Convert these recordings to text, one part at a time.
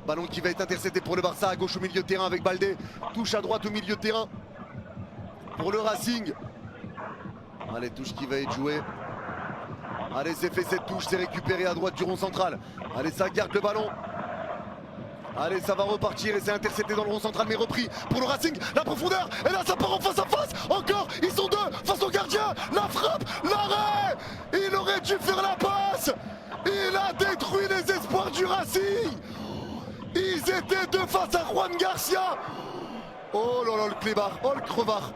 Ballon qui va être intercepté pour le Barça à gauche au milieu de terrain avec Baldé. Touche à droite au milieu de terrain pour le Racing. Allez, touche qui va être jouée. Allez, c'est fait cette touche, c'est récupéré à droite du rond central. Allez, ça garde le ballon. Allez, ça va repartir et c'est intercepté dans le rond central mais repris pour le Racing. La profondeur, et là ça part en face à face. Encore, ils sont deux face au gardien. La frappe, l'arrêt. Il aurait dû faire la passe. Il a détruit les espoirs du Racing. Ils étaient deux face à Juan Garcia. Oh là là, le clébard, oh le crevard.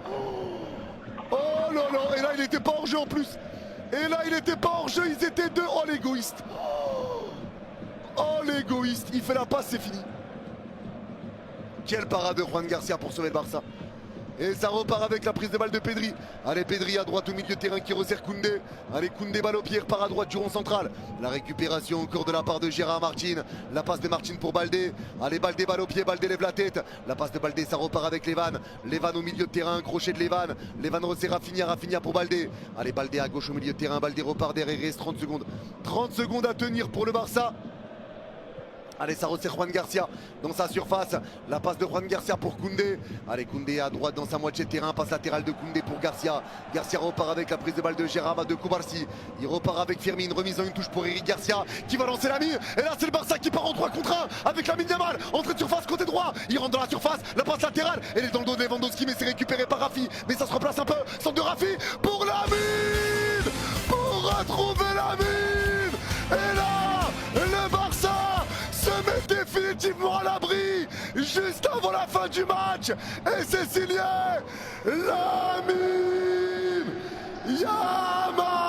Oh là là, et là il n'était pas hors jeu en plus. Et là il n'était pas hors jeu, ils étaient deux. Oh l'égoïste. Oh l'égoïste, il fait la passe, c'est fini. Quelle parade de Juan Garcia pour sauver le Barça. Et ça repart avec la prise de balle de Pedri. Allez, Pedri à droite au milieu de terrain qui resserre Koundé. Allez, Koundé balle au pied, part à droite du rond central. La récupération encore de la part de Gérard Martin. La passe de Martin pour Baldé. Allez, Baldé balle au pied, Baldé lève la tête. La passe de Baldé, ça repart avec Levan. Levan au milieu de terrain, crochet de Levan. Levan resserre Rafinha, Rafinha pour Baldé. Allez, Baldé à gauche au milieu de terrain. Baldé repart derrière, il reste 30 secondes. 30 secondes à tenir pour le Barça. Allez, ça resserre Juan Garcia dans sa surface. La passe de Juan Garcia pour Koundé. Allez, Koundé à droite dans sa moitié de terrain. Passe latérale de Koundé pour Garcia. Garcia repart avec la prise de balle de Gérard de Koubarsi. Il repart avec Firmin. Remise en une touche pour Eric Garcia qui va lancer la mine. Et là, c'est le Barça qui part en 3 contre 1 avec la mine Yamal. Entrée de surface côté droit. Il rentre dans la surface. La passe latérale. Elle est dans le dos de Lewandowski, mais c'est récupéré par Rafi. Mais ça se replace un peu. Centre de Rafi pour la mine. Pour retrouver la mine. Et là, le Barça se met définitivement à l'abri juste avant la fin du match. Et c'est signé Lamine Yamal.